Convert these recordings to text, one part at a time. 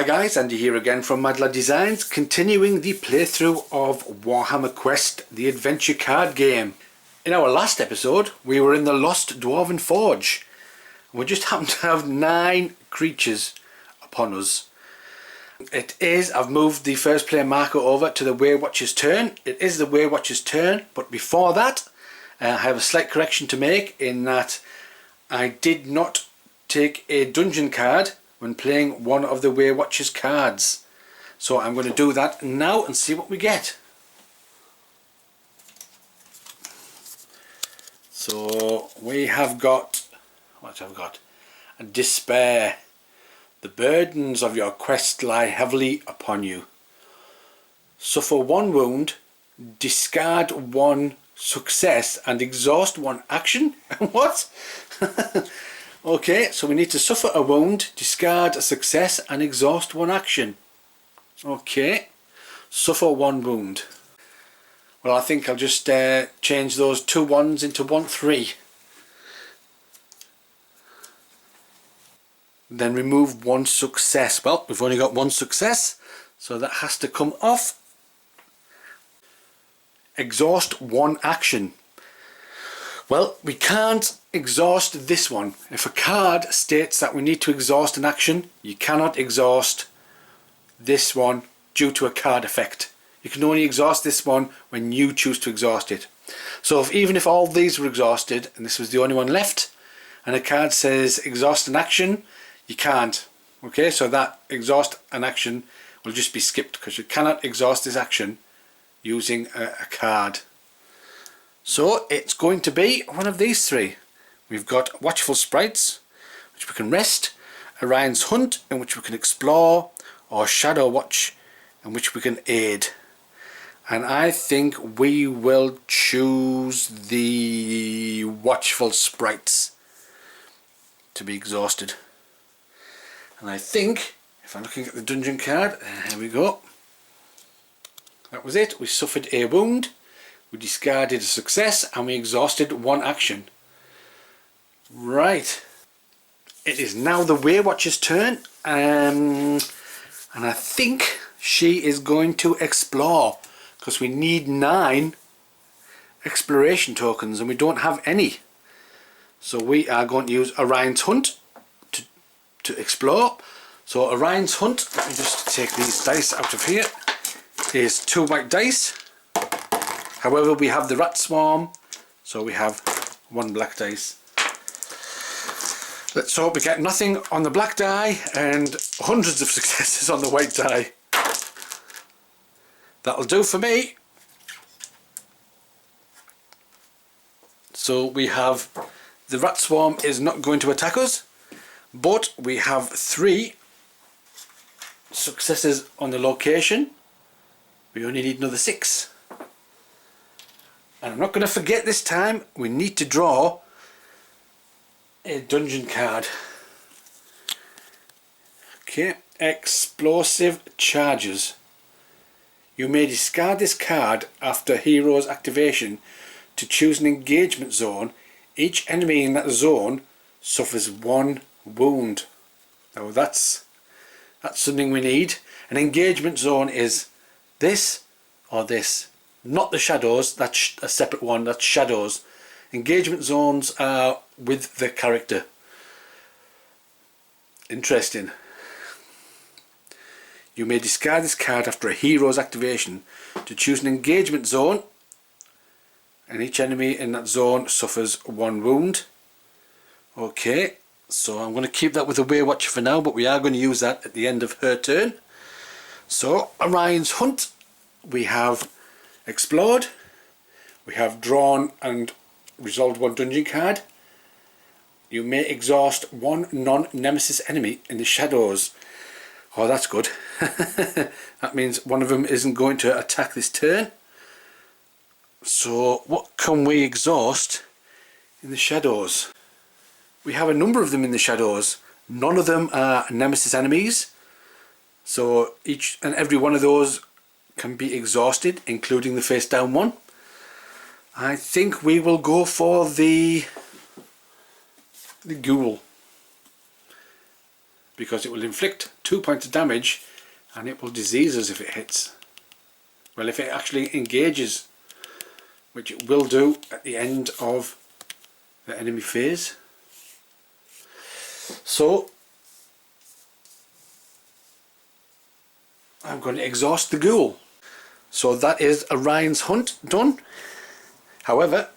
guys, Andy here again from Mad Lad Designs, continuing the playthrough of Warhammer Quest, the adventure card game. In our last episode we were in the Lost Dwarven Forge. We just happened to have 9 creatures upon us. I've moved the first player marker over to the Waywatcher's turn. It is the Waywatcher's turn, but before that I have a slight correction to make, in that I did not take a dungeon card when playing one of the Waywatcher's cards. So I'm going to do that now and see what we get. So we have got, what have I got? A despair. The burdens of your quest lie heavily upon you. Suffer 1 wound, discard 1 success and exhaust 1 action? What? Okay, so we need to suffer a wound, discard a success and exhaust 1 action. Okay, suffer 1 wound. Well, I think I'll just change those 2 1s into 1 3. Then remove 1 success. Well, we've only got 1 success, so that has to come off. Exhaust 1 action. Well, we can't exhaust this one. If a card states that we need to exhaust an action, you cannot exhaust this one due to a card effect. You can only exhaust this one when you choose to exhaust it. So even if all these were exhausted and this was the only one left, and a card says exhaust an action, you can't. Okay, so that exhaust an action will just be skipped, because you cannot exhaust this action using a card. So it's going to be one of these 3. We've got Watchful Sprites, which we can rest, Orion's Hunt, in which we can explore, or Shadow Watch, in which we can aid. And I think we will choose the Watchful Sprites to be exhausted. And I think, if I'm looking at the dungeon card, here we go. That was it. We suffered a wound, we discarded a success, and we exhausted 1 action. Right. It is now the Waywatcher's turn, and I think she is going to explore, because we need 9 exploration tokens and we don't have any. So we are going to use Orion's Hunt to explore. So Orion's Hunt, let me just take these dice out of here, is 2 white dice. However, we have the rat swarm, so we have 1 black dice. Let's hope we get nothing on the black die and hundreds of successes on the white die. That'll do for me. So we have the rat swarm is not going to attack us, but we have 3 successes on the location. We only need another 6. And I'm not going to forget this time, we need to draw a dungeon card. Okay, Explosive Charges. You may discard this card after hero's activation to choose an engagement zone. Each enemy in that zone suffers 1 wound. Now that's something we need. An engagement zone is this or this. Not the shadows, that's a separate one, that's shadows. Engagement zones are with the character. Interesting. You may discard this card after a hero's activation to choose an engagement zone, and each enemy in that zone suffers 1 wound. Okay, so I'm going to keep that with the Waywatcher for now, but we are going to use that at the end of her turn. So Orion's Hunt, we have explored, we have drawn and resolved 1 dungeon card. You may exhaust 1 non-nemesis enemy in the shadows. Oh, that's good. That means one of them isn't going to attack this turn. So what can we exhaust in the shadows? We have a number of them in the shadows. None of them are nemesis enemies. So each and every one of those can be exhausted, including the face down one. I think we will go for the ghoul, because it will inflict 2 points of damage, and it will disease us if it hits. Well, if it actually engages, which it will do at the end of the enemy phase. So I'm going to exhaust the ghoul. So that is Orion's Hunt done. However,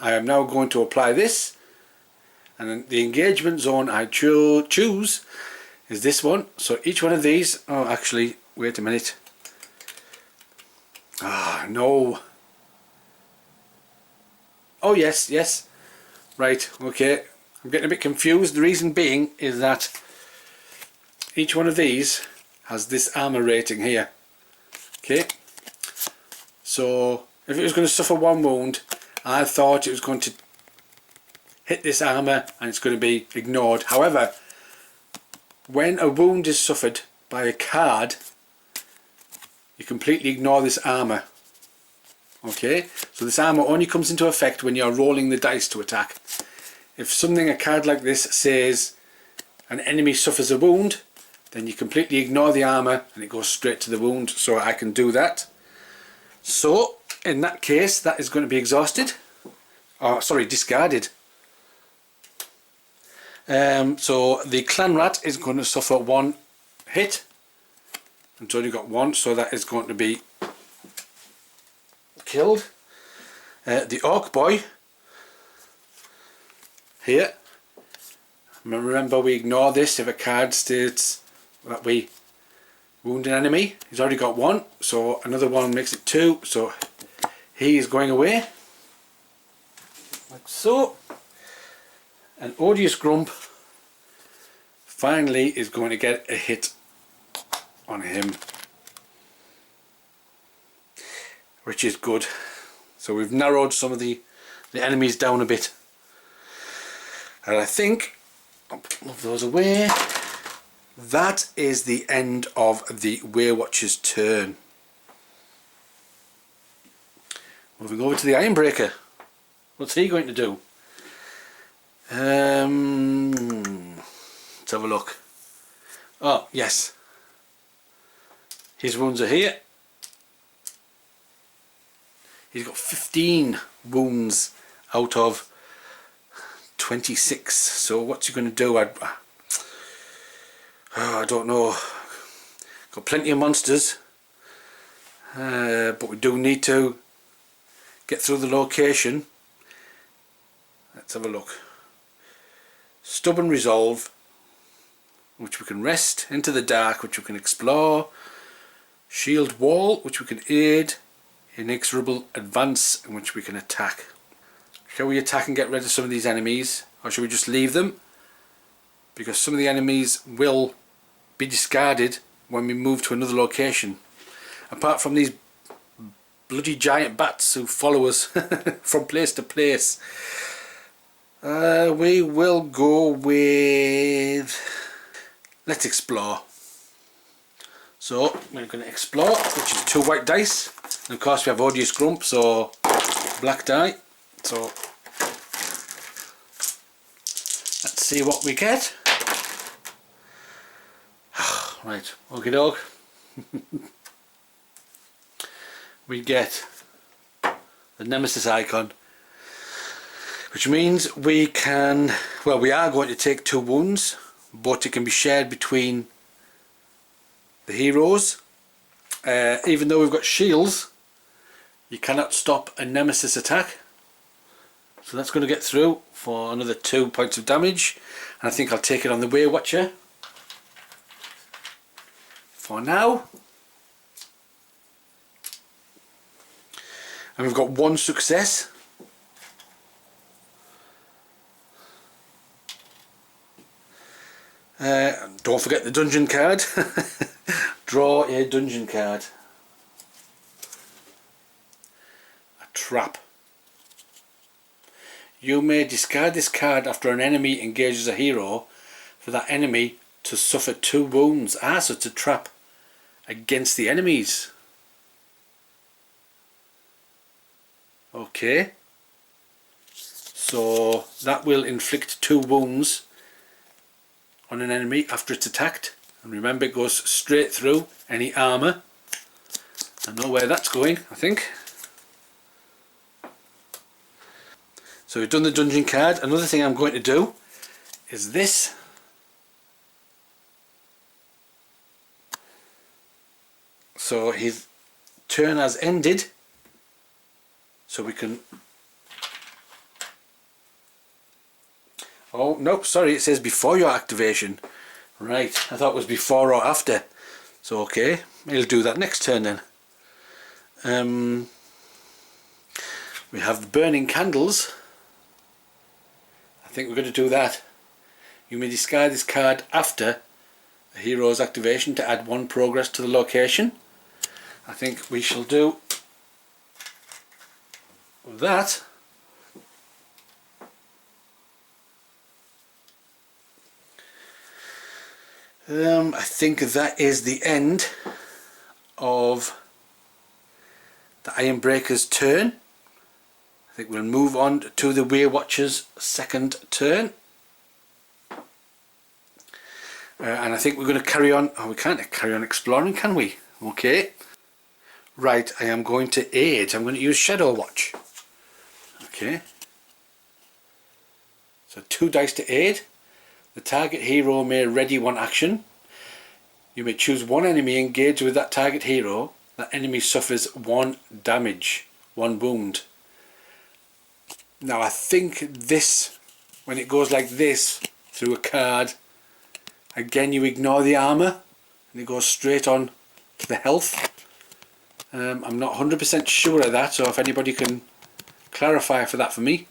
I am now going to apply this, and the engagement zone I choose is this one. So each one of these, oh actually, wait a minute. Ah, no. Oh yes, yes. Right, okay. I'm getting a bit confused. The reason being is that each one of these has this armor rating here. Okay. So if it was going to suffer one wound, I thought it was going to hit this armor and it's going to be ignored. However, when a wound is suffered by a card, you completely ignore this armor. Okay, so this armor only comes into effect when you're rolling the dice to attack. If something, a card like this, says an enemy suffers a wound, then you completely ignore the armor and it goes straight to the wound. So I can do that. So in that case, that is going to be exhausted. Oh, sorry, discarded. So the clan rat is going to suffer one hit. It's only got one, so that is going to be killed. The orc boy here, remember we ignore this if a card states that we wound an enemy. He's already got one, so another one makes it two, so he is going away like so. And Odious Grump finally is going to get a hit on him, which is good. So we've narrowed some of the enemies down a bit, and I think I'll move those away. That is the end of the Waywatcher's turn. Moving over to the Ironbreaker. What's he going to do? Let's have a look. Oh yes, his wounds are here. He's got 15 wounds out of 26. So what's he going to do? I don't know. Got plenty of monsters, but we do need to get through the location. Let's have a look. Stubborn Resolve, which we can rest. Into the Dark, which we can explore. Shield Wall, which we can aid. Inexorable Advance, in which we can attack. Shall we attack and get rid of some of these enemies, or shall we just leave them? Because some of the enemies will be discarded when we move to another location. Apart from these bloody giant bats who follow us from place to place. We will go with... let's explore. So we're going to explore, which is 2 white dice. And of course we have Odious Grump, so black die. So let's see what we get. Right, okie doke. We get the Nemesis icon, which means we can, well, we are going to take 2 wounds, but it can be shared between the heroes. Even though we've got shields, you cannot stop a Nemesis attack. So that's going to get through for another 2 points of damage, and I think I'll take it on the Waywatcher for now. And we've got 1 success. Don't forget the dungeon card. Draw a dungeon card. A trap. You may discard this card after an enemy engages a hero for that enemy to suffer 2 wounds. Ah, so it's a trap against the enemies. Okay. So that will inflict 2 wounds on an enemy after it's attacked. And remember, it goes straight through any armour. I know where that's going, I think. So we've done the dungeon card. Another thing I'm going to do is this. So his turn has ended. So we can... Oh, nope, sorry, it says before your activation. Right, I thought it was before or after. So okay, he'll do that next turn then. We have the burning candles. I think we're going to do that. You may discard this card after a hero's activation to add 1 progress to the location. I think we shall do that. I think that is the end of the Ironbreaker's turn. I think we'll move on to the Waywatcher's second turn. And I think we're going to carry on. Oh, we can't carry on exploring, can we? Okay. Right, I am going to aid. I'm going to use Shadow Watch. Okay. So 2 dice to aid. The target hero may ready 1 action. You may choose 1 enemy engaged with that target hero. That enemy suffers 1 damage, 1 wound. Now I think this, when it goes like this through a card, again you ignore the armour and it goes straight on to the health. I'm not 100% sure of that, so if anybody can clarify for that for me,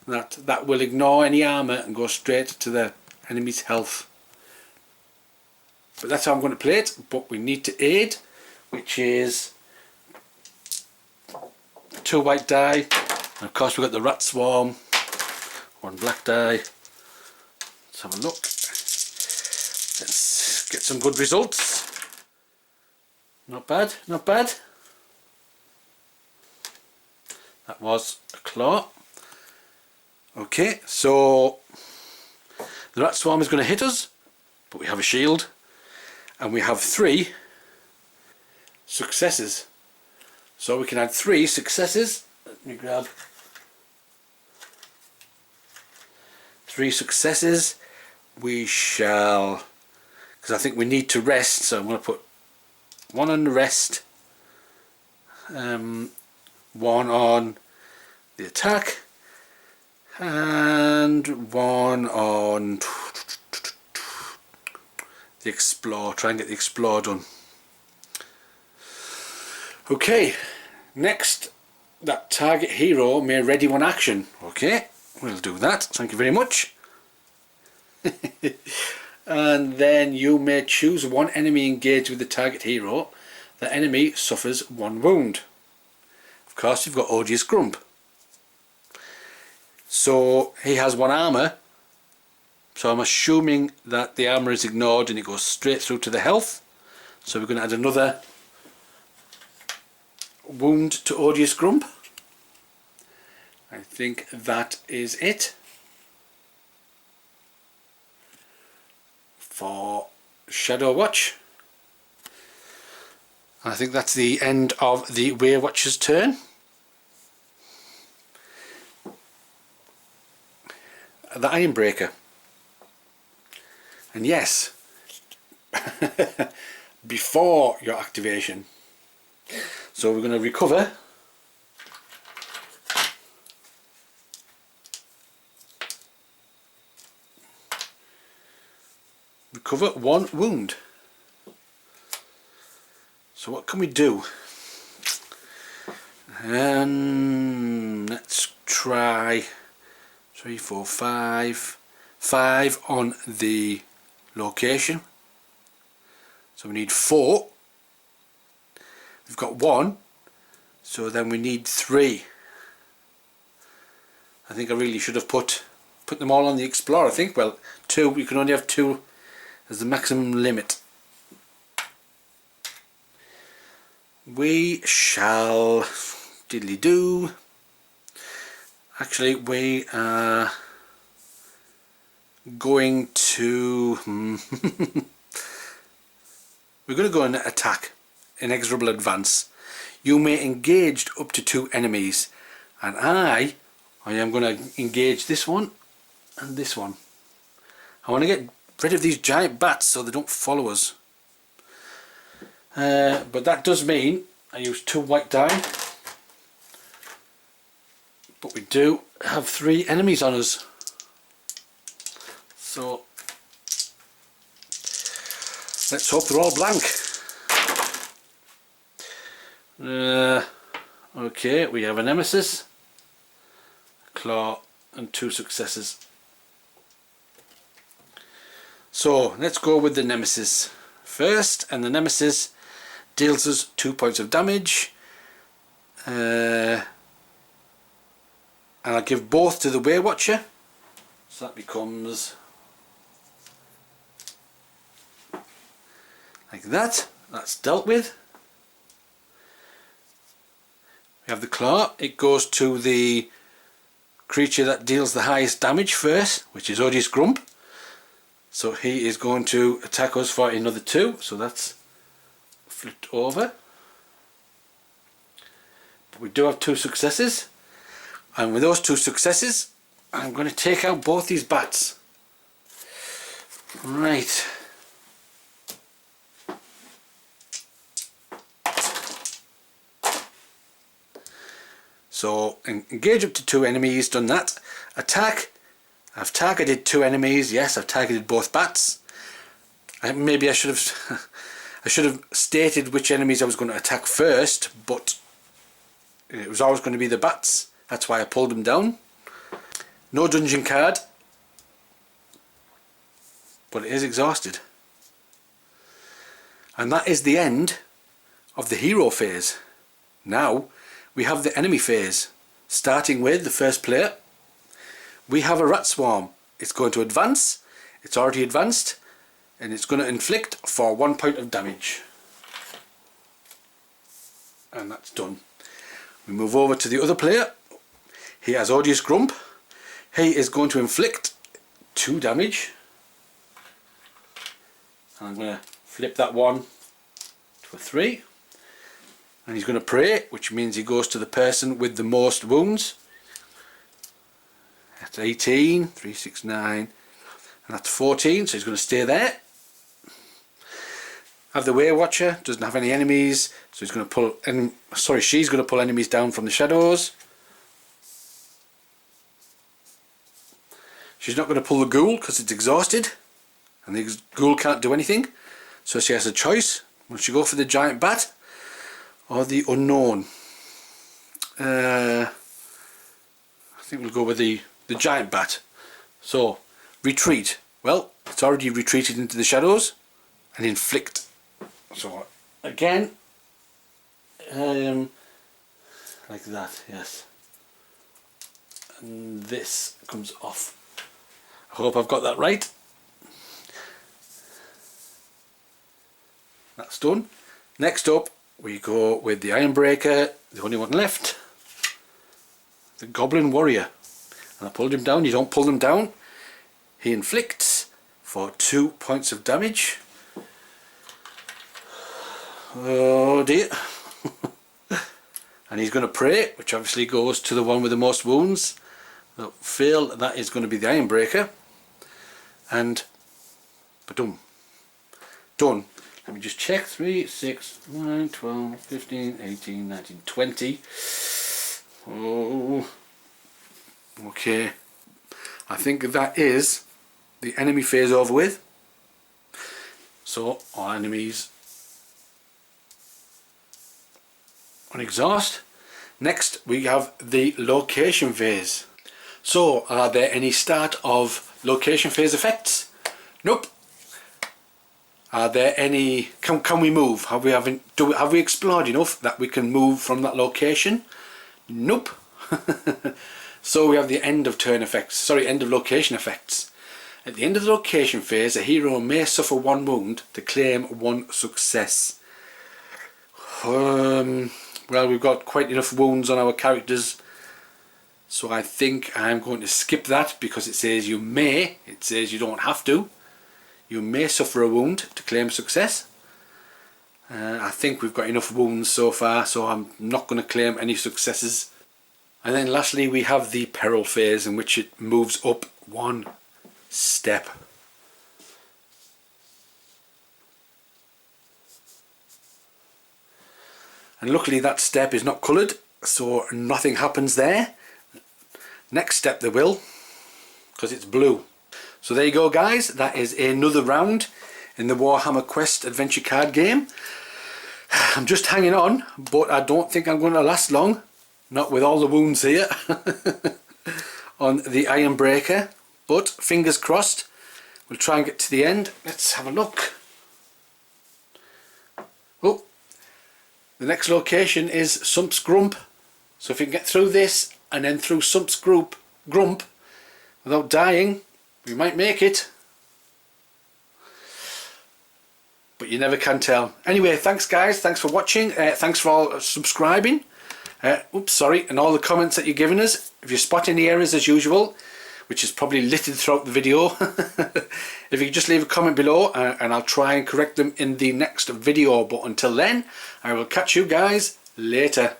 that will ignore any armour and go straight to the enemy's health. But that's how I'm going to play it. But we need to aid, which is 2 white die, and of course we've got the rat swarm, 1 black die. Let's have a look. Let's get some good results. Not bad, not bad. That was a claw. Okay, so the rat swarm is going to hit us, but we have a shield, and we have 3 successes. So we can add 3 successes. Let me grab 3 successes. We shall, because I think we need to rest, so I'm going to put 1 on the rest, 1 on the attack, and 1 on the explore. Try and get the explore done. Okay, next, that target hero may ready 1 action. Okay, we'll do that. Thank you very much. And then you may choose 1 enemy engaged with the target hero. The enemy suffers 1 wound. Of course, you've got Odious Grump. So he has 1 armour. So I'm assuming that the armour is ignored and it goes straight through to the health. So we're going to add another wound to Odious Grump. I think that is it for Shadow Watch. I think that's the end of the Waywatcher's turn. The Ironbreaker. And yes, before your activation. So we're going to recover. Recover 1 wound. So what can we do? Let's try 3, 4, 5. 5 on the location. So we need 4. We've got 1. So then we need 3. I think I really should have put them all on the Explorer. I think, well, 2. You can only have 2 as the maximum limit. We shall diddly do. Actually, we are going to... We're going to go and attack. Inexorable advance. You may engage up to 2 enemies. And I am going to engage this one and this one. I want to get rid of these giant bats so they don't follow us. But that does mean I use 2 white die. But we do have 3 enemies on us. So let's hope they're all blank. Okay, we have a nemesis, a claw and 2 successes. So let's go with the nemesis first, and the nemesis deals us 2 points of damage. And I'll give both to the Waywatcher. So that becomes like that. That's dealt with. We have the claw. It goes to the creature that deals the highest damage first, which is Odious Grump. So he is going to attack us for another 2. So that's flipped over. But we do have 2 successes. And with those 2 successes, I'm going to take out both these bats. Right. So engage up to 2 enemies, done that. Attack. I've targeted 2 enemies. Yes, I've targeted both bats. Maybe I should have I should have stated which enemies I was going to attack first, but it was always going to be the bats. That's why I pulled them down. No dungeon card, but it is exhausted. And that is the end of the hero phase. Now we have the enemy phase, starting with the first player. We have a rat swarm. It's going to advance. It's already advanced, and it's going to inflict for 1 point of damage. And that's done. We move over to the other player. He has Odious Grump. He is going to inflict 2 damage. And I'm going to flip that 1 to a 3. And he's going to pray, which means he goes to the person with the most wounds. That's 18, 3, 6, 9, and that's 14, so he's going to stay there. Have the Waywatcher, doesn't have any enemies, so he's going to pull, she's going to pull enemies down from the shadows. She's not going to pull the ghoul because it's exhausted, and the ghoul can't do anything, so she has a choice. Will she go for the giant bat or the unknown? I think we'll go with the giant bat. So retreat. Well, it's already retreated into the shadows, and inflict. So again, like that, yes. And this comes off. I hope I've got that right. That's done. Next up, we go with the Ironbreaker, the only one left, the Goblin Warrior. And I pulled him down. You don't pull them down. He inflicts for 2 points of damage. Oh dear. And he's going to pray, which obviously goes to the one with the most wounds. So fail, that is going to be the Ironbreaker. And ba-dum. Done. Let me just check. 3, 6, 9, 12, 15, 18, 19, 20. Oh. Okay. I think that is the enemy phase over with. So our enemies on exhaust. Next we have the location phase. So are there any start of location phase effects? Nope. Are there any, can we move? Have we explored enough that we can move from that location? Nope. So we have the end of turn effects, sorry, end of location effects. At the end of the location phase, a hero may suffer 1 wound to claim 1 success. Well, we've got quite enough wounds on our characters, so I think I'm going to skip that because it says you may, it says you don't have to. you may suffer a wound to claim success. I think we've got enough wounds so far, so I'm not going to claim any successes. And then lastly we have the peril phase, in which it moves up one step. And luckily that step is not coloured, so nothing happens there. Next step there will, because it's blue. So there you go guys, that is another round in the Warhammer Quest adventure card game. I'm just hanging on, but I don't think I'm going to last long, not with all the wounds here on the Ironbreaker, but fingers crossed, we'll try and get to the end. Let's have a look. Oh, the next location is Sump's Grump, so if you can get through this and then through Sump's Grump without dying, we might make it. But you never can tell. Anyway, thanks guys, thanks for watching, thanks for all subscribing, and all the comments that you're giving us. If you spot any errors as usual, which is probably littered throughout the video, if you could just leave a comment below and I'll try and correct them in the next video. But until then, I will catch you guys later.